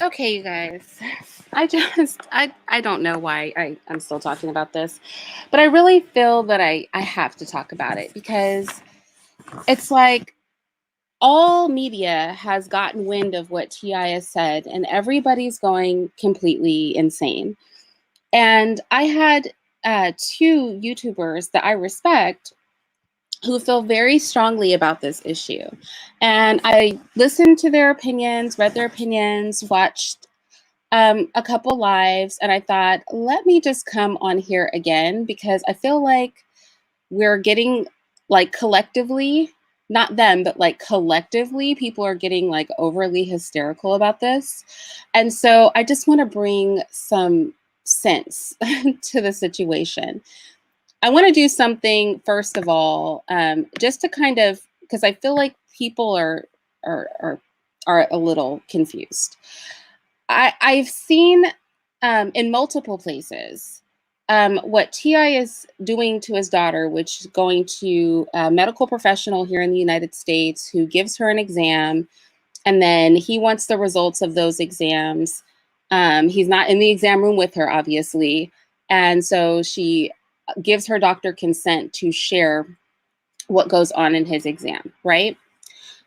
Okay, you guys. I don't know why I'm still talking about this, but I really feel that I have to talk about it because it's like all media has gotten wind of what TI has said, and everybody's going completely insane. And I had two YouTubers that I respect who feel very strongly about this issue. And I listened to their opinions, read their opinions, watched a couple lives, and I thought, let me just come on here again because I feel like we're getting like collectively, not them, but like collectively, people are getting like overly hysterical about this. And so I just want to bring some sense to the situation. I want to do something first of all, just to kind of because I feel like people are are are a little confused. I've seen in multiple places what Ti is doing to his daughter, which is going to a medical professional here in the United States who gives her an exam, and then he wants the results of those exams. He's not in the exam room with her, obviously, and so she gives her doctor consent to share what goes on in his exam, right?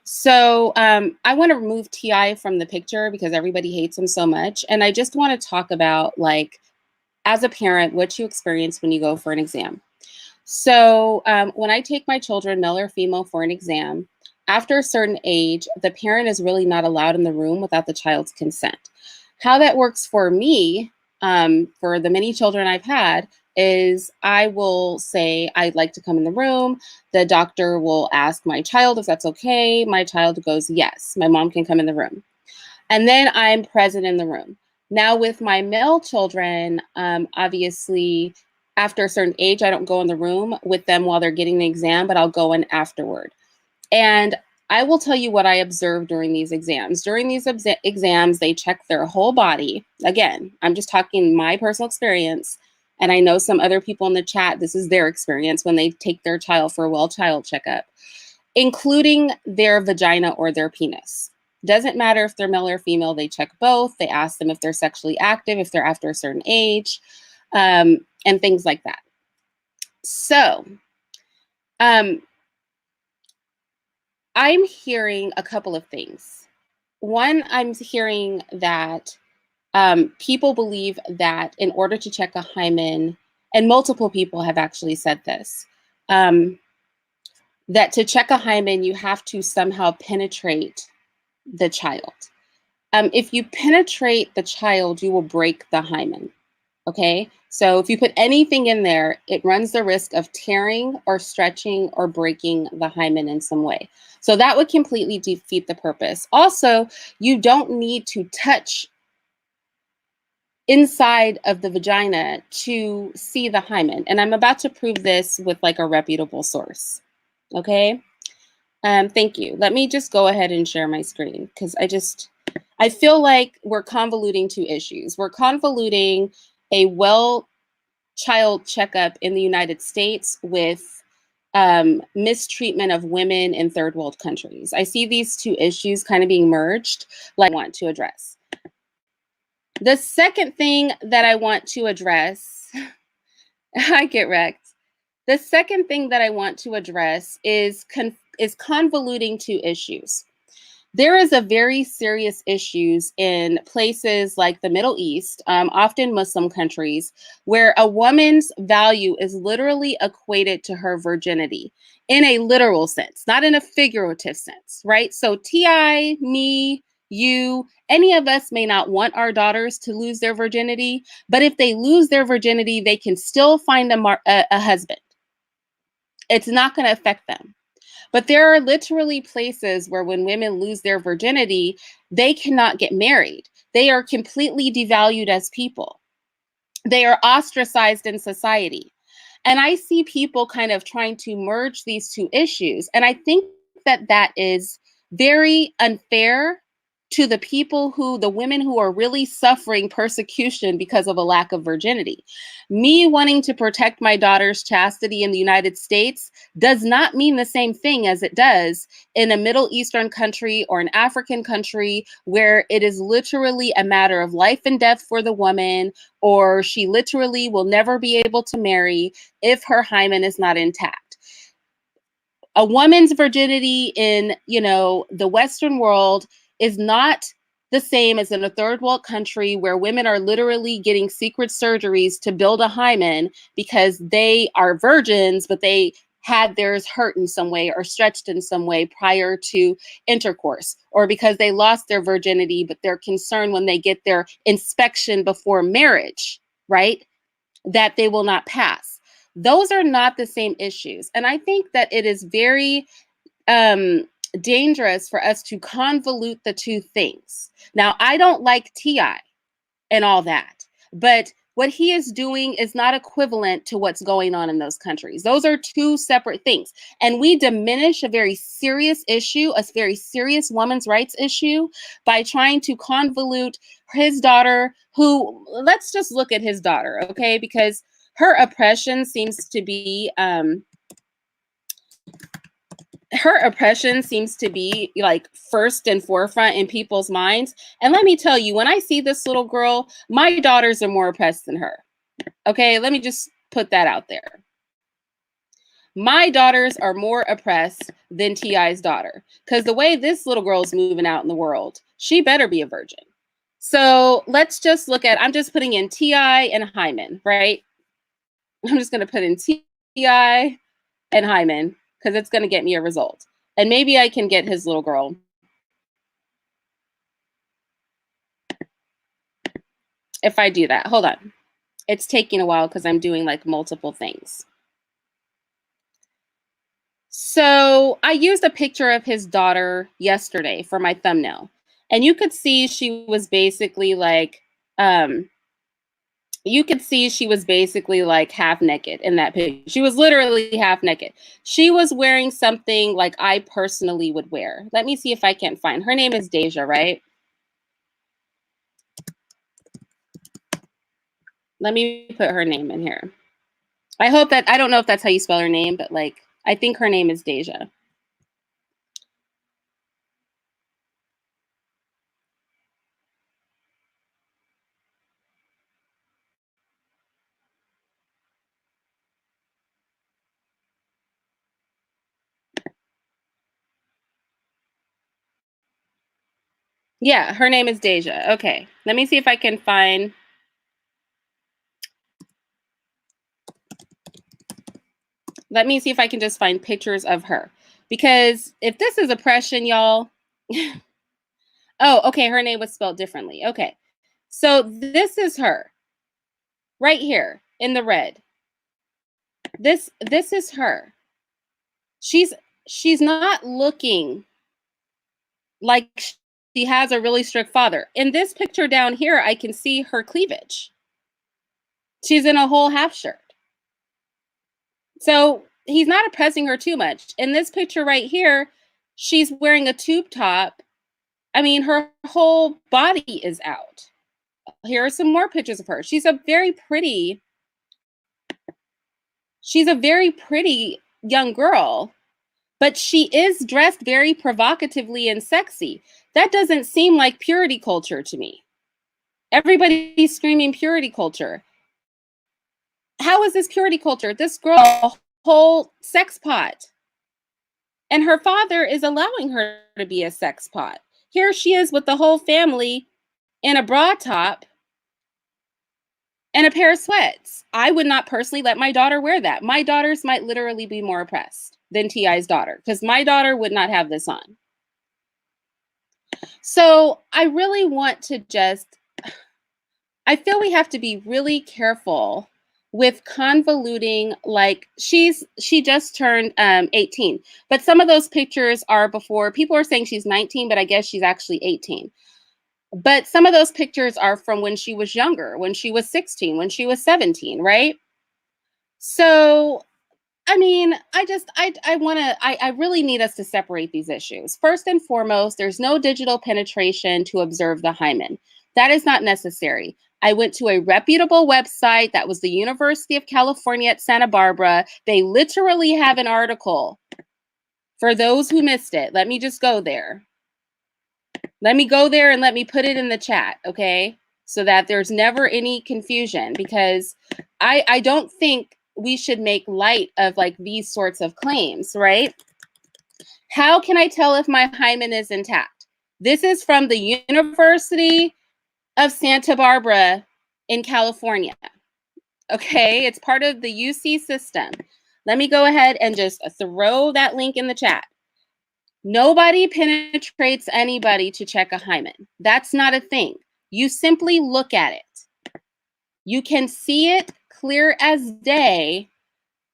So I want to remove Ti from the picture because everybody hates him so much, and I just want to talk about like as a parent what you experience when you go for an exam. So when I take my children, male or female, for an exam, after a certain age, the parent is really not allowed in the room without the child's consent. How that works for me, for the many children I've had, is I will say I'd like to come in the room. The doctor will ask my child if that's okay. My child goes, yes, my mom can come in the room. And then I'm present in the room. Now, with my male children, obviously, after a certain age, I don't go in the room with them while they're getting the exam, but I'll go in afterward. And I will tell you what I observed during these exams. During these exams, they check their whole body. Again, I'm just talking my personal experience. And I know some other people in the chat, this is their experience when they take their child for a well child checkup, including their vagina or their penis. Doesn't matter if they're male or female, they check both. They ask them if they're sexually active, if they're after a certain age, and things like that. So, um, I'm hearing a couple of things. One, I'm hearing that people believe that in order to check a hymen, and multiple people have actually said this, that to check a hymen, you have to somehow penetrate the child. If you penetrate the child, you will break the hymen. Okay. So if you put anything in there, it runs the risk of tearing or stretching or breaking the hymen in some way. So that would completely defeat the purpose. Also, you don't need to touch inside of the vagina to see the hymen. And I'm about to prove this with like a reputable source. Okay. Thank you. Let me just go ahead and share my screen because I feel like we're convoluting two issues. We're convoluting a well child checkup in the United States with mistreatment of women in third world countries. I see these two issues kind of being merged, like I want to address. The second thing that I want to address, I get wrecked. The second thing that I want to address is convoluting two issues. There is a very serious issues in places like the Middle East, often Muslim countries, where a woman's value is literally equated to her virginity in a literal sense, not in a figurative sense, right? So Ti, me, you, any of us may not want our daughters to lose their virginity, but if they lose their virginity, they can still find a husband. It's not going to affect them. But there are literally places where when women lose their virginity, they cannot get married. They are completely devalued as people. They are ostracized in society. And I see people kind of trying to merge these two issues. And I think that that is very unfair to the women who are really suffering persecution because of a lack of virginity. Me wanting to protect my daughter's chastity in the United States does not mean the same thing as it does in a Middle Eastern country or an African country where it is literally a matter of life and death for the woman, or she literally will never be able to marry if her hymen is not intact. A woman's virginity in, the Western world is not the same as in a third world country where women are literally getting secret surgeries to build a hymen because they are virgins, but they had theirs hurt in some way or stretched in some way prior to intercourse, or because they lost their virginity, but they're concerned when they get their inspection before marriage, right, that they will not pass. Those are not the same issues. And I think that it is very dangerous for us to convolute the two things. Now, I don't like T.I. and all that, but what he is doing is not equivalent to what's going on in those countries. Those are two separate things. And we diminish a very serious issue, a very serious women's rights issue, by trying to convolute his daughter, who, let's just look at his daughter, okay? Because her oppression seems to be like first and forefront in people's minds. And let me tell you, when I see this little girl, my daughters are more oppressed than her. Okay, let me just put that out there. My daughters are more oppressed than T.I.'s daughter, because the way this little girl is moving out in the world, she better be a virgin. So let's just look at, I'm just putting in T.I. and hymen, right? I'm just going to put in T.I. and hymen, because it's going to get me a result. And maybe I can get his little girl. If I do that, hold on. It's taking a while because I'm doing like multiple things. So I used a picture of his daughter yesterday for my thumbnail. And you could see she was basically like, half naked in that picture. She was literally half naked. She was wearing something like I personally would wear. Let me see if I can find. Her name is Deja, right? Let me put her name in here. I hope that, I don't know if that's how you spell her name, but like, I think her name is Deja. Yeah, her name is Deja. Okay, let me see if I can find. Let me see if I can just find pictures of her. Because if this is oppression, y'all. Oh, okay, her name was spelled differently. Okay, so this is her. Right here in the red. This is her. She's not looking like she has a really strict father. In this picture down here, I can see her cleavage. She's in a whole half shirt. So he's not oppressing her too much. In this picture right here, she's wearing a tube top. I mean, her whole body is out. Here are some more pictures of her. She's a very pretty young girl, but she is dressed very provocatively and sexy. That doesn't seem like purity culture to me. Everybody's screaming purity culture. How is this purity culture? This girl, a whole sex pot. And her father is allowing her to be a sex pot. Here she is with the whole family in a bra top and a pair of sweats. I would not personally let my daughter wear that. My daughters might literally be more oppressed than T.I.'s daughter, because my daughter would not have this on. So I really want to I feel we have to be really careful with convoluting, like she just turned 18, but some of those pictures are before. People are saying she's 19, but I guess she's actually 18. But some of those pictures are from when she was younger, when she was 16, when she was 17, right? So I mean, I want to I really need us to separate these issues. First and foremost, there's no digital penetration to observe the hymen. That is not necessary. I went to a reputable website that was the University of California at Santa Barbara. They literally have an article for those who missed it. Let me just go there. Let me go there and let me put it in the chat, okay? So that there's never any confusion, because I don't think we should make light of like these sorts of claims, right? How can I tell if my hymen is intact? This is from the University of Santa Barbara in California. Okay, it's part of the UC system. Let me go ahead and just throw that link in the chat. Nobody penetrates anybody to check a hymen. That's not a thing. You simply look at it. You can see it clear as day.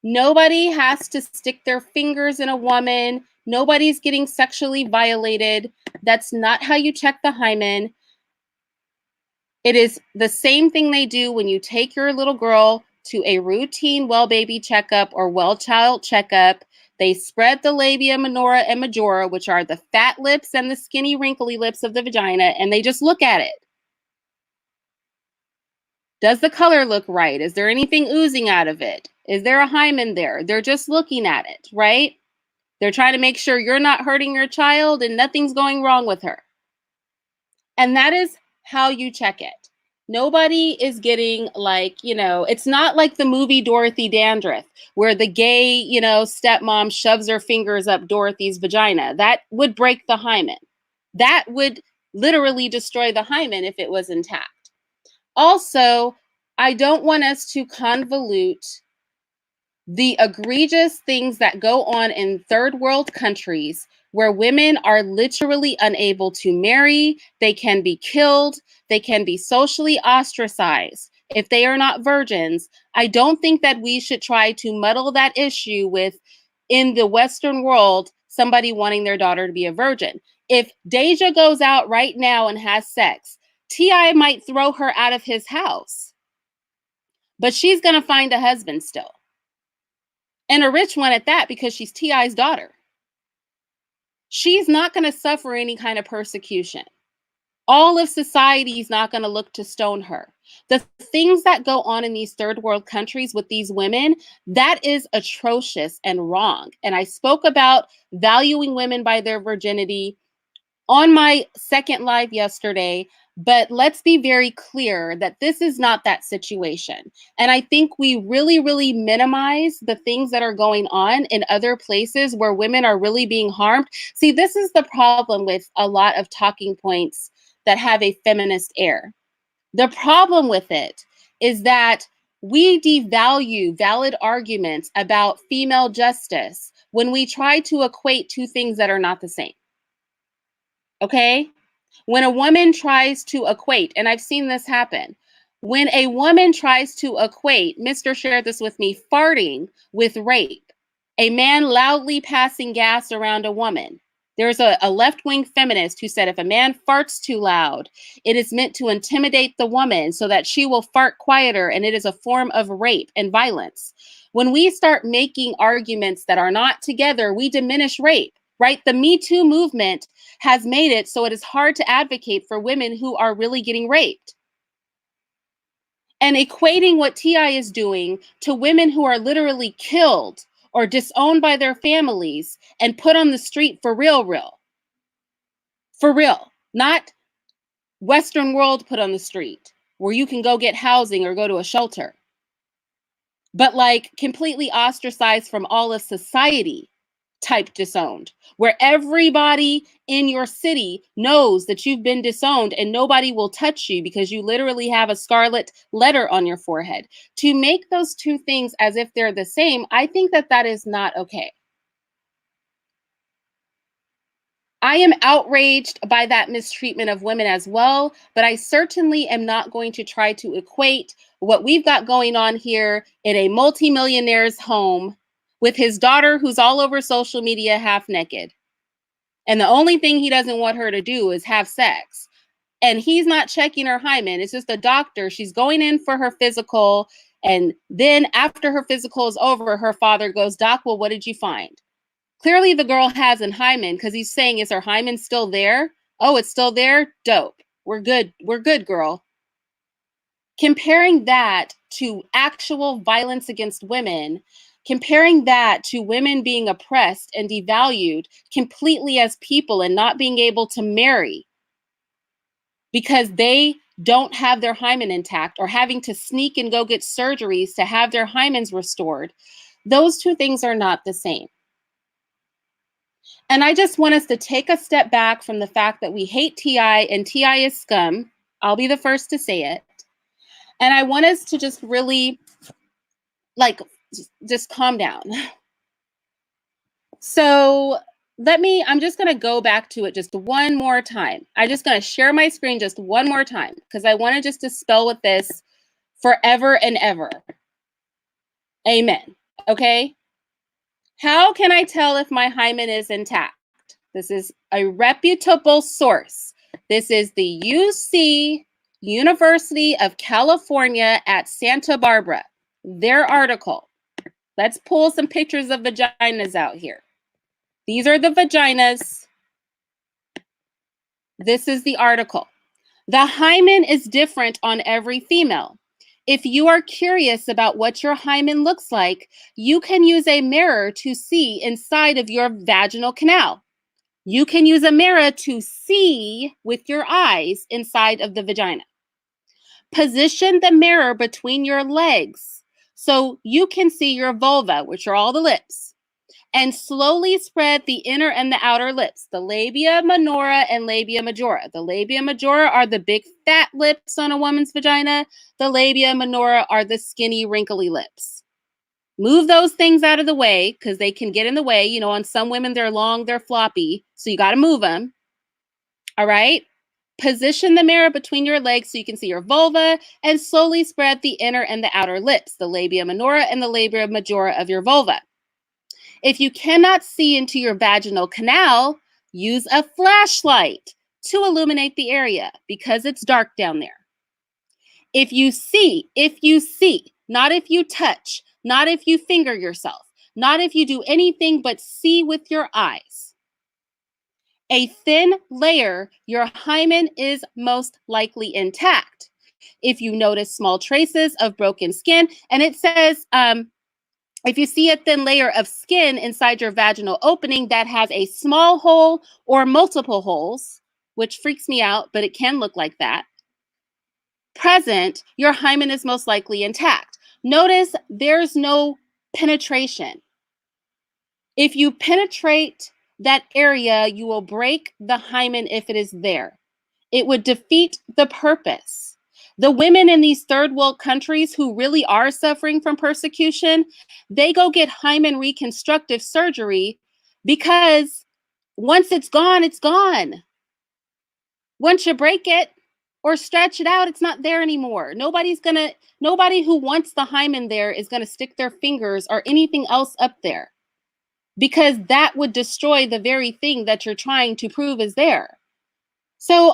Nobody has to stick their fingers in a woman. Nobody's getting sexually violated. That's not how you check the hymen. It is the same thing they do when you take your little girl to a routine well baby checkup or well child checkup. They spread the labia minora and majora, which are the fat lips and the skinny, wrinkly lips of the vagina, and they just look at it. Does the color look right? Is there anything oozing out of it? Is there a hymen there? They're just looking at it, right? They're trying to make sure you're not hurting your child and nothing's going wrong with her. And that is how you check it. Nobody is getting like, it's not like the movie Dorothy Dandruff, where the gay, stepmom shoves her fingers up Dorothy's vagina. That would break the hymen. That would literally destroy the hymen if it was intact. Also, I don't want us to convolute the egregious things that go on in third world countries where women are literally unable to marry, they can be killed, they can be socially ostracized if they are not virgins. I don't think that we should try to muddle that issue with, in the Western world, somebody wanting their daughter to be a virgin. If Deja goes out right now and has sex, T.I. might throw her out of his house, but she's going to find a husband still. And a rich one at that, because she's T.I.'s daughter. She's not going to suffer any kind of persecution. All of society is not going to look to stone her. The things that go on in these third world countries with these women, that is atrocious and wrong. And I spoke about valuing women by their virginity on my second live yesterday. But let's be very clear that this is not that situation. And I think we really, really minimize the things that are going on in other places where women are really being harmed. See, this is the problem with a lot of talking points that have a feminist air. The problem with it is that we devalue valid arguments about female justice when we try to equate two things that are not the same. Okay? When a woman tries to equate, and I've seen this happen, when a woman tries to equate, Mr. shared this with me, farting with rape, a man loudly passing gas around a woman. There's a left-wing feminist who said if a man farts too loud, it is meant to intimidate the woman so that she will fart quieter, and it is a form of rape and violence. When we start making arguments that are not together, we diminish rape, right? The Me Too movement has made it so it is hard to advocate for women who are really getting raped. And equating what T.I. is doing to women who are literally killed or disowned by their families and put on the street for real. For real. Not Western world put on the street where you can go get housing or go to a shelter. But like completely ostracized from all of society type disowned, where everybody in your city knows that you've been disowned and nobody will touch you because you literally have a scarlet letter on your forehead. To make those two things as if they're the same, I think that that is not okay. I am outraged by that mistreatment of women as well, but I certainly am not going to try to equate what we've got going on here in a multimillionaire's home with his daughter who's all over social media half naked. And the only thing he doesn't want her to do is have sex. And he's not checking her hymen. It's just a doctor. She's going in for her physical. And then after her physical is over, her father goes, Doc, well, what did you find? Clearly the girl has a hymen because he's saying, is her hymen still there? Oh, it's still there? Dope. We're good. We're good, girl. Comparing that to actual violence against women, comparing that to women being oppressed and devalued completely as people and not being able to marry because they don't have their hymen intact or having to sneak and go get surgeries to have their hymens restored, those two things are not the same. And I just want us to take a step back from the fact that we hate TI and TI is scum. I'll be the first to say it. And I want us to just really just calm down. So I'm just going to go back to it just one more time. I'm just going to share my screen just one more time because I want to just dispel with this forever and ever. Amen. Okay. How can I tell if my hymen is intact? This is a reputable source. This is the UC, University of California at Santa Barbara, their article. Let's pull some pictures of vaginas out here. These are the vaginas. This is the article. The hymen is different on every female. If you are curious about what your hymen looks like, you can use a mirror to see inside of your vaginal canal. You can use a mirror to see with your eyes inside of the vagina. Position the mirror between your legs so you can see your vulva, which are all the lips, and slowly spread the inner and the outer lips, the labia minora and labia majora. The labia majora are the big fat lips on a woman's vagina. The labia minora are the skinny, wrinkly lips. Move those things out of the way because they can get in the way. You know, on some women, they're long, they're floppy, so you got to move them. All right? Position the mirror between your legs so you can see your vulva and slowly spread the inner and the outer lips, the labia minora and the labia majora of your vulva. If you cannot see into your vaginal canal, use a flashlight to illuminate the area because it's dark down there. If you see, not if you touch, not if you finger yourself, not if you do anything but see with your eyes. A thin layer, your hymen is most likely intact. If you notice small traces of broken skin, and it says, if you see a thin layer of skin inside your vaginal opening that has a small hole or multiple holes, which freaks me out, but it can look like that, present, your hymen is most likely intact. Notice there's no penetration. If you penetrate that area, you will break the hymen if it is there. It would defeat the purpose. The women in these third world countries who really are suffering from persecution, they go get hymen reconstructive surgery because once it's gone, it's gone. Once you break it or stretch it out, it's not there anymore. Nobody who wants the hymen there is going to stick their fingers or anything else up there because that would destroy the very thing that you're trying to prove is there. So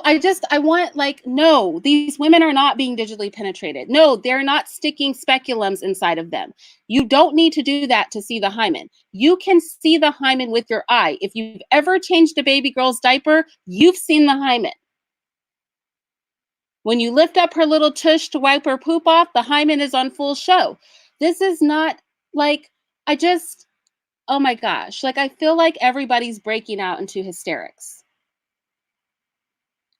no, these women are not being digitally penetrated. No, they're not sticking speculums inside of them. You don't need to do that to see the hymen. You can see the hymen with your eye. If you've ever changed a baby girl's diaper, you've seen the hymen. When you lift up her little tush to wipe her poop off, the hymen is on full show. This is not oh my gosh, I feel like everybody's breaking out into hysterics.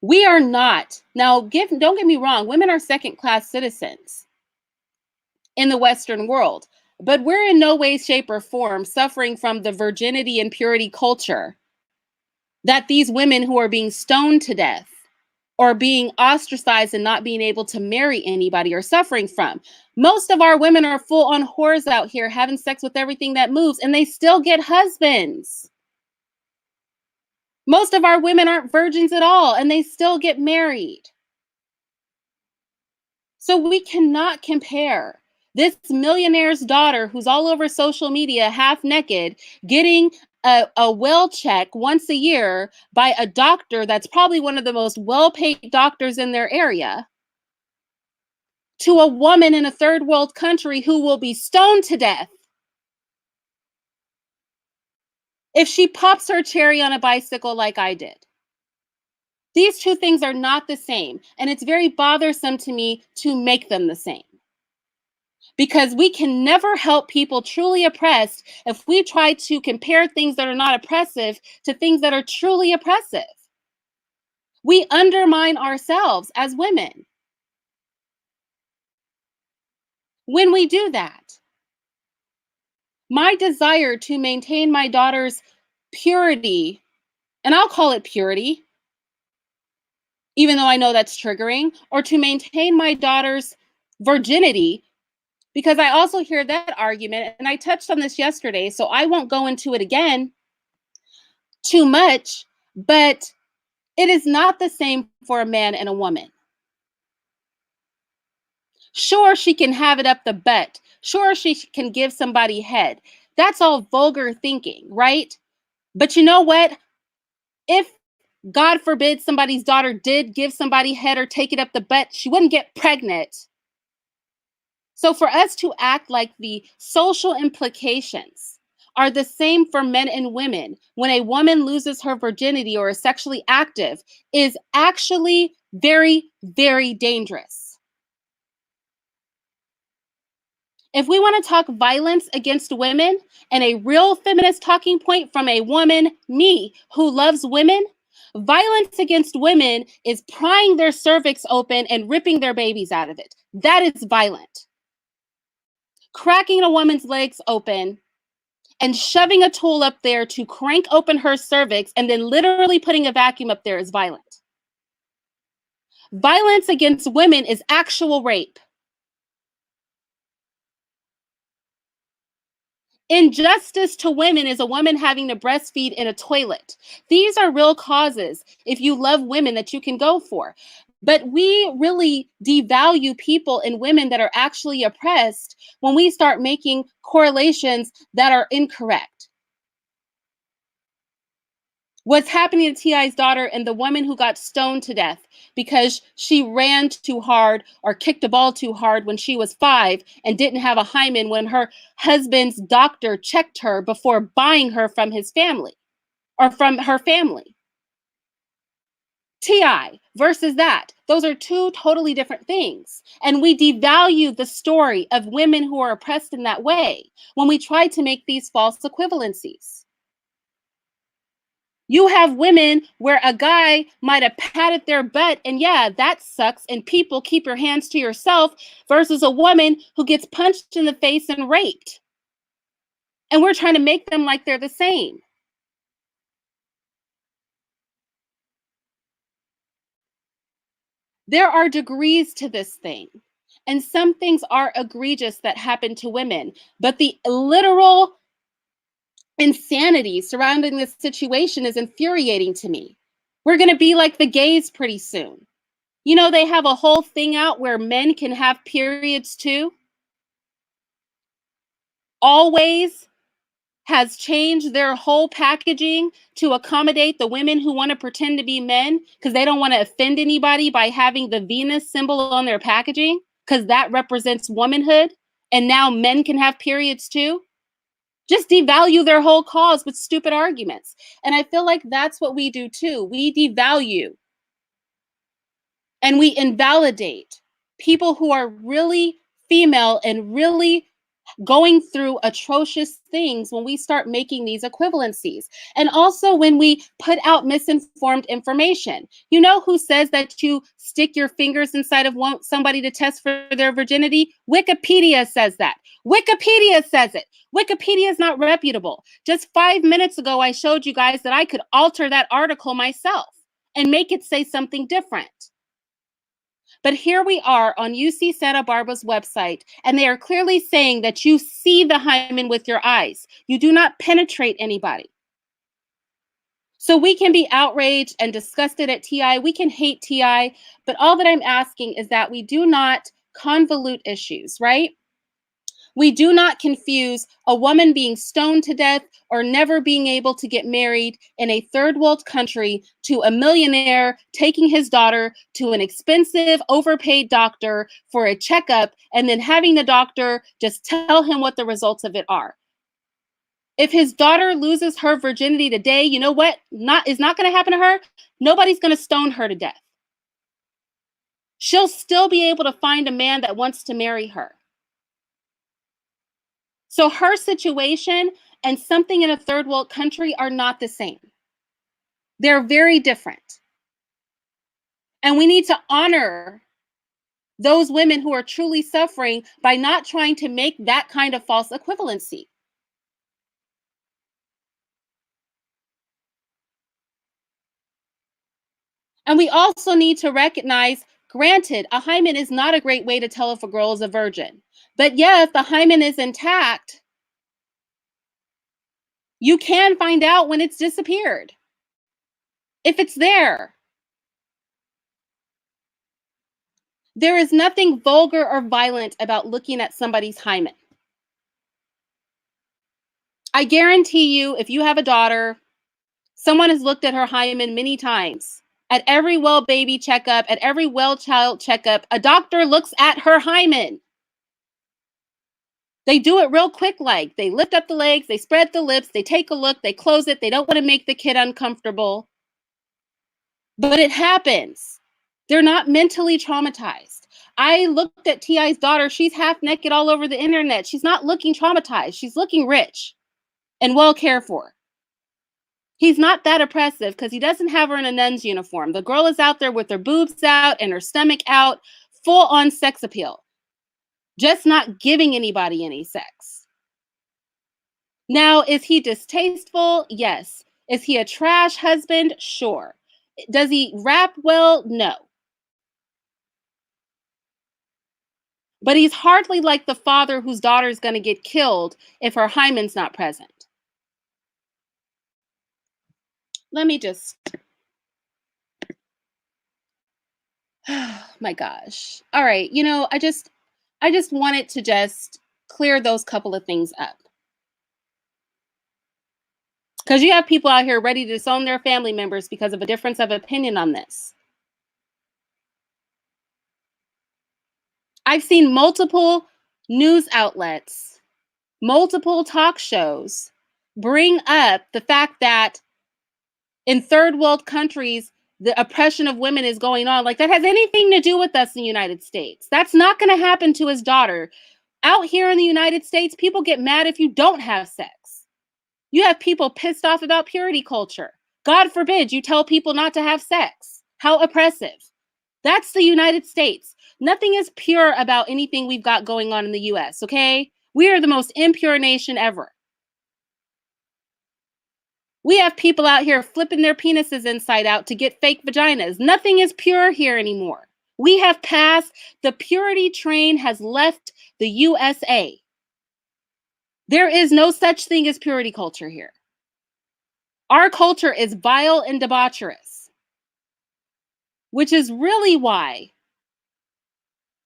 We are not. Now, don't get me wrong, women are second-class citizens in the Western world, but we're in no way, shape, or form suffering from the virginity and purity culture that these women who are being stoned to death or being ostracized and not being able to marry anybody are suffering from. Most of our women are full-on whores out here having sex with everything that moves, and they still get husbands. Most of our women aren't virgins at all, and they still get married. So we cannot compare this millionaire's daughter who's all over social media half naked, getting a well check once a year by a doctor that's probably one of the most well-paid doctors in their area. to a woman in a third world country who will be stoned to death if she pops her cherry on a bicycle like I did. These two things are not the same, and it's very bothersome to me to make them the same. Because we can never help people truly oppressed if we try to compare things that are not oppressive to things that are truly oppressive. We undermine ourselves as women when we do that. My desire to maintain my daughter's purity, and I'll call it purity, even though I know that's triggering, or to maintain my daughter's virginity, because I also hear that argument, and I touched on this yesterday, so I won't go into it again too much, but it is not the same for a man and a woman. Sure, she can have it up the butt. Sure, she can give somebody head. That's all vulgar thinking, right? But you know what? If God forbid somebody's daughter did give somebody head or take it up the butt, she wouldn't get pregnant. So for us to act like the social implications are the same for men and women when a woman loses her virginity or is sexually active is actually very, very dangerous. If we want to talk violence against women and a real feminist talking point from a woman, me, who loves women, violence against women is prying their cervix open and ripping their babies out of it. That is violent. Cracking a woman's legs open and shoving a tool up there to crank open her cervix and then literally putting a vacuum up there is violent. Violence against women is actual rape. Injustice to women is a woman having to breastfeed in a toilet. These are real causes, if you love women, that you can go for. But we really devalue people and women that are actually oppressed when we start making correlations that are incorrect. What's happening to T.I.'s daughter and the woman who got stoned to death because she ran too hard or kicked a ball too hard when she was 5 and didn't have a hymen when her husband's doctor checked her before buying her from his family or from her family. T.I. versus that. Those are two totally different things. And we devalue the story of women who are oppressed in that way when we try to make these false equivalencies. You have women where a guy might have patted their butt, and yeah, that sucks. And people, keep your hands to yourself, versus a woman who gets punched in the face and raped. And we're trying to make them like they're the same. There are degrees to this thing. And some things are egregious that happen to women, but the literal insanity surrounding this situation is infuriating to me. We're going to be like the gays pretty soon. You know, they have a whole thing out where men can have periods too. Always has changed their whole packaging to accommodate the women who want to pretend to be men because they don't want to offend anybody by having the Venus symbol on their packaging because that represents womanhood. And now men can have periods too. Just devalue their whole cause with stupid arguments. And I feel like that's what we do too. We devalue and we invalidate people who are really female and really going through atrocious things when we start making these equivalencies. And also when we put out misinformed information. You know who says that you stick your fingers inside of somebody to test for their virginity? Wikipedia says that. Wikipedia says it. Wikipedia is not reputable. Just 5 minutes ago, I showed you guys that I could alter that article myself and make it say something different. But here we are on UC Santa Barbara's website, and they are clearly saying that you see the hymen with your eyes. You do not penetrate anybody. So we can be outraged and disgusted at TI. We can hate TI, but all that I'm asking is that we do not convolute issues, right? We do not confuse a woman being stoned to death or never being able to get married in a third world country to a millionaire taking his daughter to an expensive, overpaid doctor for a checkup and then having the doctor just tell him what the results of it are. If his daughter loses her virginity today, you know what? Not is not going to happen to her. Nobody's going to stone her to death. She'll still be able to find a man that wants to marry her. So her situation and something in a third world country are not the same. They're very different. And we need to honor those women who are truly suffering by not trying to make that kind of false equivalency. And we also need to recognize, granted, a hymen is not a great way to tell if a girl is a virgin. But yeah, if the hymen is intact, you can find out when it's disappeared. If it's there, there is nothing vulgar or violent about looking at somebody's hymen. I guarantee you, if you have a daughter, someone has looked at her hymen many times. At every well baby checkup, at every well child checkup, a doctor looks at her hymen. They do it real quick, like they lift up the legs, they spread the lips, they take a look, they close it. They don't want to make the kid uncomfortable. But it happens. They're not mentally traumatized. I looked at T.I.'s daughter. She's half naked all over the internet. She's not looking traumatized. She's looking rich and well cared for. He's not that oppressive because he doesn't have her in a nun's uniform. The girl is out there with her boobs out and her stomach out, full on sex appeal, just not giving anybody any sex. Now, is he distasteful? Yes. Is he a trash husband? Sure. Does he rap well? No. But he's hardly like the father whose daughter is going to get killed if her hymen's not present. Let me just, my gosh. All right, I just wanted to just clear those couple of things up. Because you have people out here ready to disown their family members because of a difference of opinion on this. I've seen multiple news outlets, multiple talk shows bring up the fact that in third world countries, the oppression of women is going on. Like that has anything to do with us in the United States. That's not going to happen to his daughter. Out here in the United States, people get mad if you don't have sex. You have people pissed off about purity culture. God forbid you tell people not to have sex. How oppressive. That's the United States. Nothing is pure about anything we've got going on in the US, okay? We are the most impure nation ever. We have people out here flipping their penises inside out to get fake vaginas. Nothing is pure here anymore. We have passed, the purity train has left the USA. There is no such thing as purity culture here. Our culture is vile and debaucherous, which is really why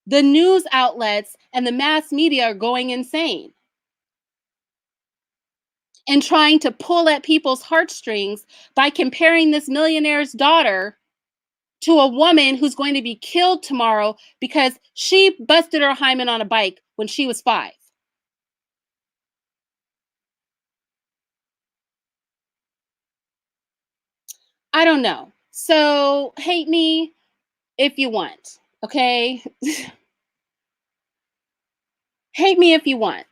the news outlets and the mass media are going insane and trying to pull at people's heartstrings by comparing this millionaire's daughter to a woman who's going to be killed tomorrow because she busted her hymen on a bike when she was 5. I don't know. So hate me if you want, okay? Hate me if you want.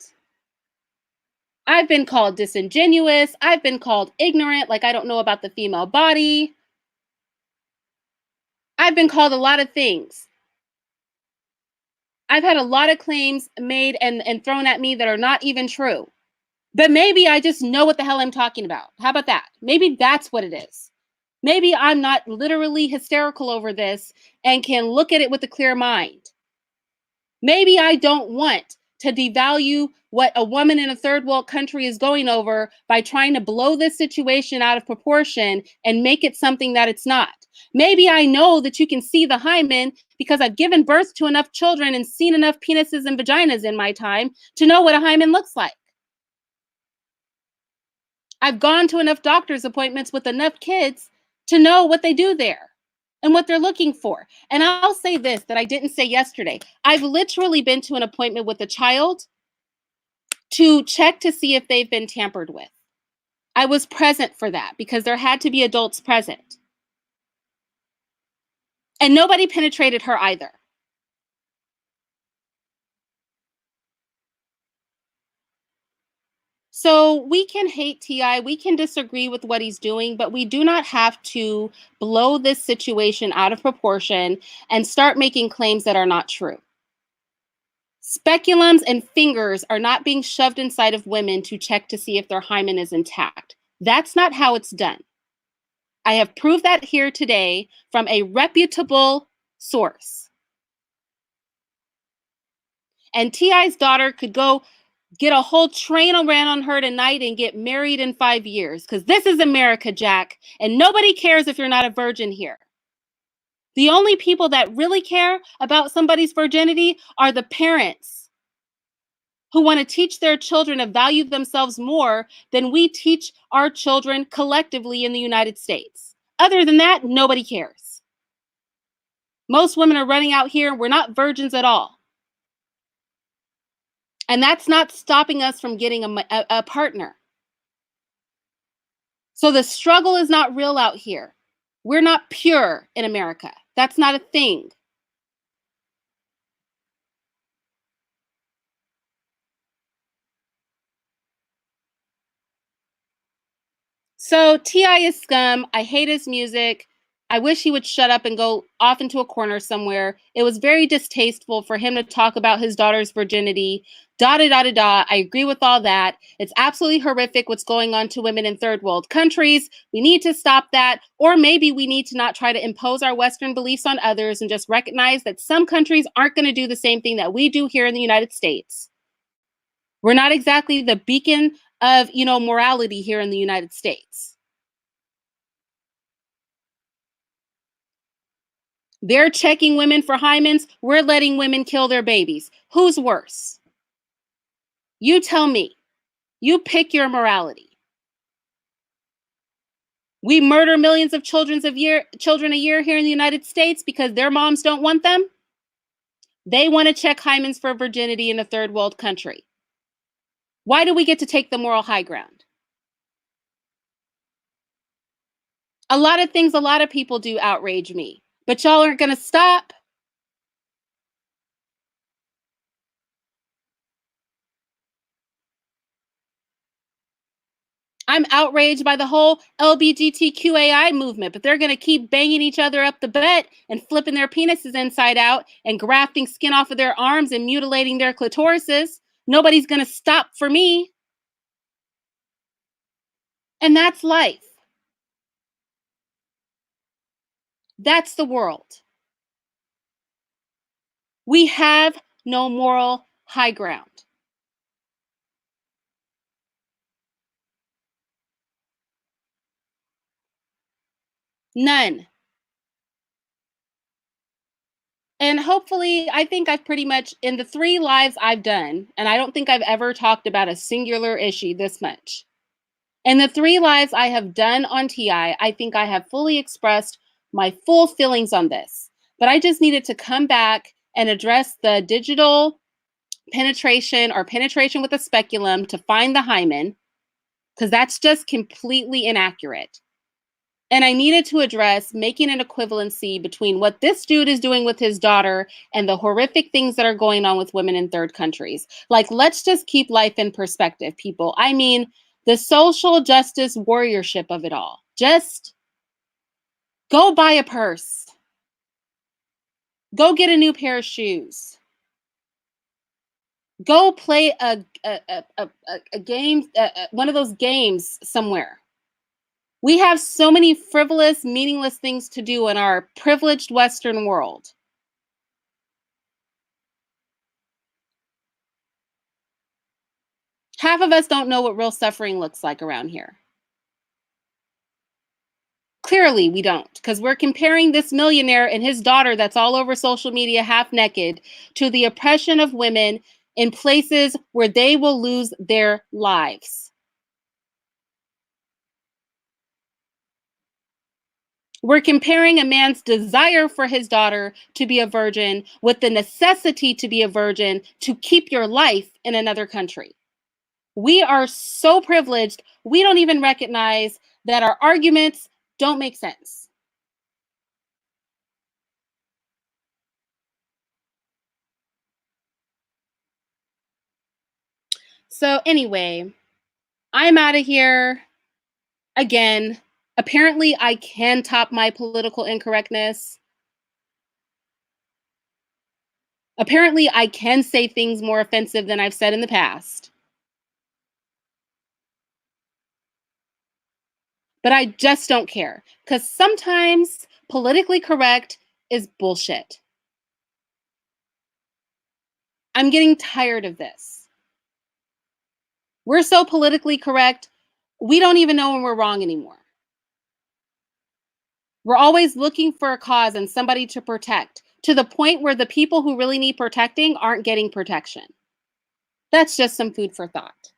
I've been called disingenuous. I've been called ignorant, like I don't know about the female body. I've been called a lot of things. I've had a lot of claims made and thrown at me that are not even true. But maybe I just know what the hell I'm talking about. How about that? Maybe that's what it is. Maybe I'm not literally hysterical over this and can look at it with a clear mind. Maybe I don't want to devalue what a woman in a third world country is going over by trying to blow this situation out of proportion and make it something that it's not. Maybe I know that you can see the hymen because I've given birth to enough children and seen enough penises and vaginas in my time to know what a hymen looks like. I've gone to enough doctor's appointments with enough kids to know what they do there and what they're looking for. And I'll say this that I didn't say yesterday. I've literally been to an appointment with a child to check to see if they've been tampered with. I was present for that because there had to be adults present. And nobody penetrated her either. So we can hate Ti, we can disagree with what he's doing, but we do not have to blow this situation out of proportion and start making claims that are not true. Speculums and fingers are not being shoved inside of women to check to see if their hymen is intact. That's not how it's done. I have proved that here today from a reputable source. And Ti's daughter could go get a whole train ran on her tonight and get married in 5 years. Because this is America, Jack. And nobody cares if you're not a virgin here. The only people that really care about somebody's virginity are the parents who want to teach their children to value themselves more than we teach our children collectively in the United States. Other than that, nobody cares. Most women are running out here. We're not virgins at all. And that's not stopping us from getting a partner. So the struggle is not real out here. We're not pure in America. That's not a thing. So Ti is scum. I hate his music. I wish he would shut up and go off into a corner somewhere. It was very distasteful for him to talk about his daughter's virginity. Da da da da da. I agree with all that. It's absolutely horrific what's going on to women in third world countries. We need to stop that. Or maybe we need to not try to impose our Western beliefs on others and just recognize that some countries aren't going to do the same thing that we do here in the United States. We're not exactly the beacon of, morality here in the United States. They're checking women for hymens. We're letting women kill their babies. Who's worse? You tell me. You pick your morality. We murder millions of children a year here in the United States because their moms don't want them. They want to check hymens for virginity in a third world country. Why do we get to take the moral high ground? A lot of things a lot of people do outrage me, but y'all aren't going to stop. I'm outraged by the whole LGBTQAI movement, but they're going to keep banging each other up the butt and flipping their penises inside out and grafting skin off of their arms and mutilating their clitorises. Nobody's going to stop for me. And that's life. That's the world. We have no moral high ground. None. And hopefully, I think I've pretty much, in the 3 lives I've done, and I don't think I've ever talked about a singular issue this much. In the 3 lives I have done on Ti, I think I have fully expressed my full feelings on this. But I just needed to come back and address the digital penetration or penetration with a speculum to find the hymen, because that's just completely inaccurate. And I needed to address making an equivalency between what this dude is doing with his daughter and the horrific things that are going on with women in third countries. Like, let's just keep life in perspective, people. I mean, the social justice warriorship of it all. Just go buy a purse. Go get a new pair of shoes. Go play a game, one of those games somewhere. We have so many frivolous, meaningless things to do in our privileged Western world. Half of us don't know what real suffering looks like around here. Clearly, we don't, because we're comparing this millionaire and his daughter that's all over social media half naked to the oppression of women in places where they will lose their lives. We're comparing a man's desire for his daughter to be a virgin with the necessity to be a virgin to keep your life in another country. We are so privileged, we don't even recognize that our arguments don't make sense. So, anyway, I'm out of here. Again, apparently, I can top my political incorrectness. Apparently, I can say things more offensive than I've said in the past. But I just don't care because sometimes politically correct is bullshit. I'm getting tired of this. We're so politically correct, we don't even know when we're wrong anymore. We're always looking for a cause and somebody to protect to the point where the people who really need protecting aren't getting protection. That's just some food for thought.